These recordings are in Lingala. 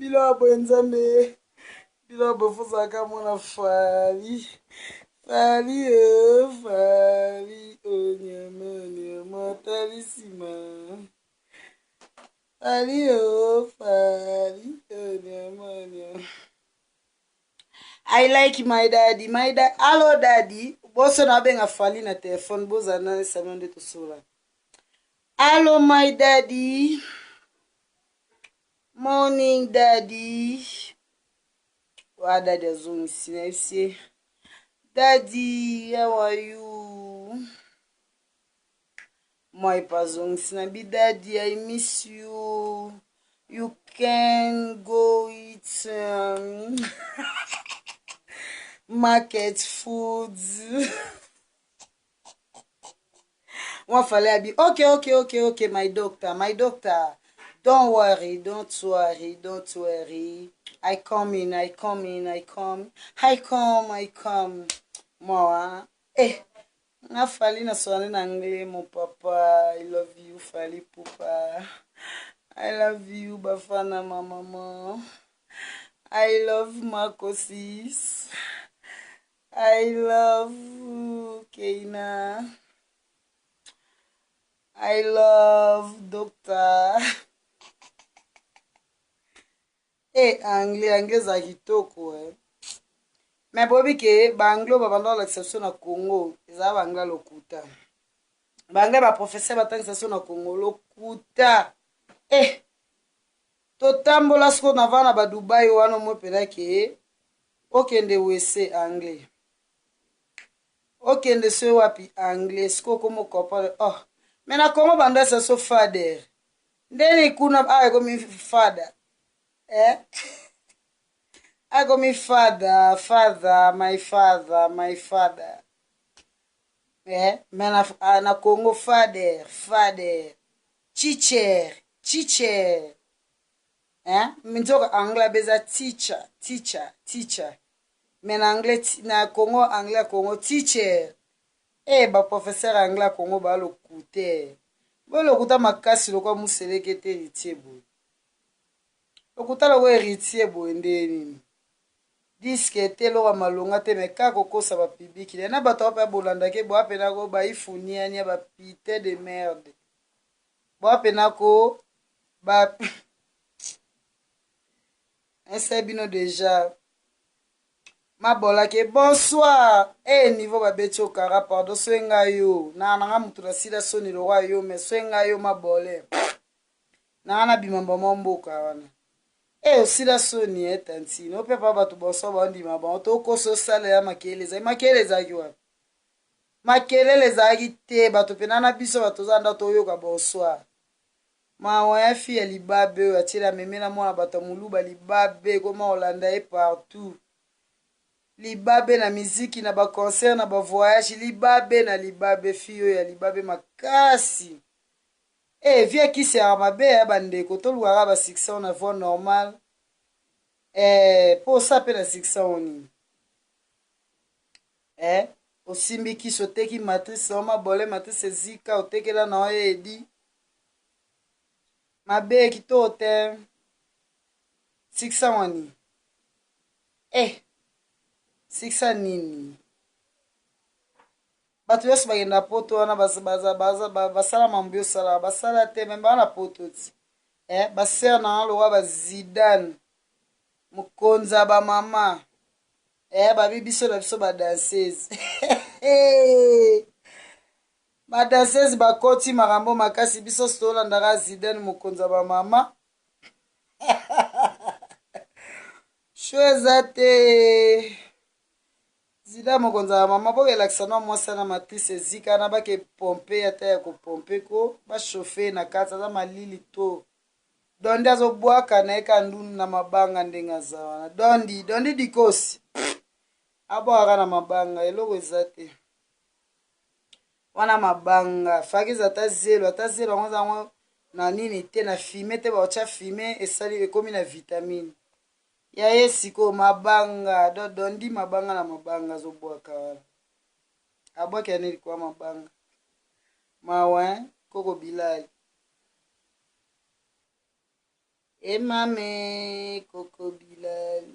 Bilobo nzambe. Bilobo fozaka mona fali. Fali nyama nyama talisima. Fali nyama nyama. I like my daddy. My dad. Hello daddy. Boso na benga fali na telefone boza na salon de to sola. Hello my daddy. Morning daddy. Wa daddy azumi sinesi. Daddy, how are you? My pazong sinabi daddy, I miss you. You can go eat market foods. One fale abi. Okay, my doctor. Don't worry. I come. Moi. Nga fali na soane na anglais, mon papa. I love you, fali pupa. I love you, bafana ma maman. I love Makosis. I love Keina. I love Doctor. Anglais za kitoko Mais bobi ke banglo babanda l'exception na Congo, eza bangla lokuta. Bangla ba professeur batangisa na Congo lokuta. Totambola sko na vana ba Dubai wana mo pela ke okende wese anglais. Okende se wapi anglais sko komo kopale. Mena Congo banda sa so father. Ndeni kuna ay go mi father. I got me my father. Man na Congo father. Teacher. Mintoka angla beza teacher. Men anglais na Congo angla Congo teacher. Ba professeur angla Congo ba lokute. Bo lokuta makasi lokwa museleke te ritiebo. Lokuta lo ritiebo ndeni. Diske te loka malonga te meka kokosa ba public na bato pa bolanda ke bo apena ko ba ifunia nya ba pite de merde bo apena ko ba ese bino déjà mabola ke bonsoir niveau ba betio kara pardon swenga yo na nga mutu na sida soni lo wa yo me swenga yo mabole na bimamba momboka wana osila soni tantine ope pa bato boso bandima bango tokoso sala ya makele ezalaki wapi makelele ezalaki te bato pena na biso bato zanda toyoka bonsoir mawa ya fi ya libabe oyo atiela meme na mwana bato moluba libabe koma olanda ye partout libabe na miziki na baconcert na bavoyage libabe fi oyo ya libabe makasi vie kisi ya mabe ya bandeko tolukaka ba 600 na voie normal po osape na 600 nini osimbi kisi oteki matrice o mabole matrice ezika otekela na oyo edi mabe kitoko te 600 wani 600 nini bato nyonso bakenda poto wana basala mambo osala basala te me bana poto ti basere na lokwa bazidane mokonza bamama babi biso na biso badanseuse badanseuse bakoti makambo makasi biso tolandaka zidane mokonza bamama sho eza te zida mokonza bamama bokelakisa na mwasi na matrice ezika na bake pompe ata ya kopompe ko bashofe na kati aza malili to dondi azobwaka na ye ka ndunu na mabanga ndenge aza wana dondi dikosi abwaka na mabanga eloko eza te wana mabanga fakiza ata zelo yango zango na nini te na fime te baotya fime esali ekomi na vitamine ya ye siko mabanga dondi mabanga na mabanga azobwaka wana abwaki aneli kwa mabanga mawa koko bilali Emame Coco Bilal.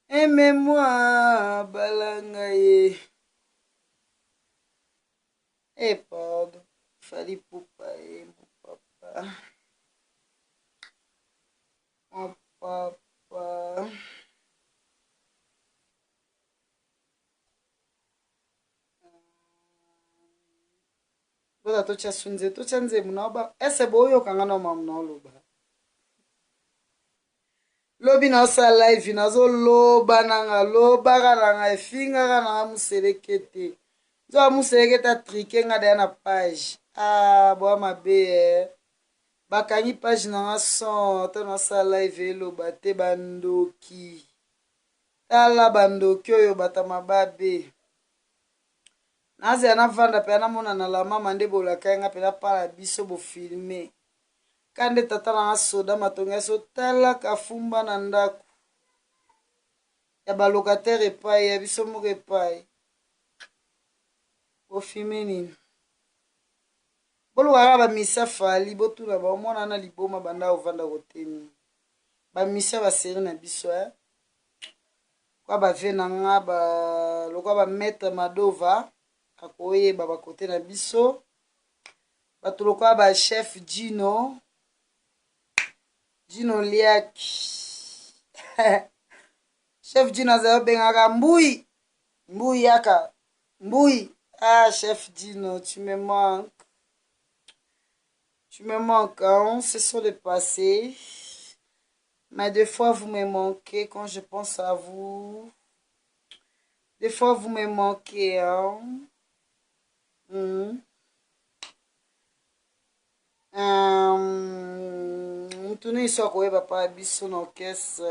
Aimez-moi, Balangaye. Eh, pardon. Fallait poupa, mon papa. Mon papa. Boda tocha sunze, tocha nze munoba. Ese boyo kangano mamnolo ba. Lobi na sa live na zo loba nanga loba nanga efinga nanga muselekete. Zo muselekete trike nga da na page. Ah, boa mabe bakangi page nanga son to na sa live eloba te bandoki. Tala bandoki oyo bata mababe. Nazi anavanda pe anamona na la mama nde bolaka nga pe na pala biso bo filme. Kande tata na soda matonga so tala kafumba na ndako. Ya balokatere epai ya biso moko epai bofime nini bolukaka bamisa fali botuna baomona na liboma banda ovanda koteni bamisa baseri na biso kwa bave na nga lokwa bametre madova akoyeba bakote na biso bato lokwa bachef Gino liaki chef Gino azali obengaka mbui yaka mbui. Ah, chef Gino, tu me manques. Tu me manques, hein? Ce sont les passés. Mais des fois, vous me manquez quand je pense à vous. Des fois, vous me manquez, hein? Mutuni iso akoyeba pa biso na orchestre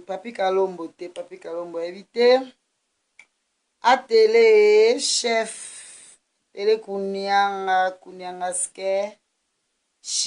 Papi Kalombo te Papi Kalombo évité atele chef tele kunyanga ske chef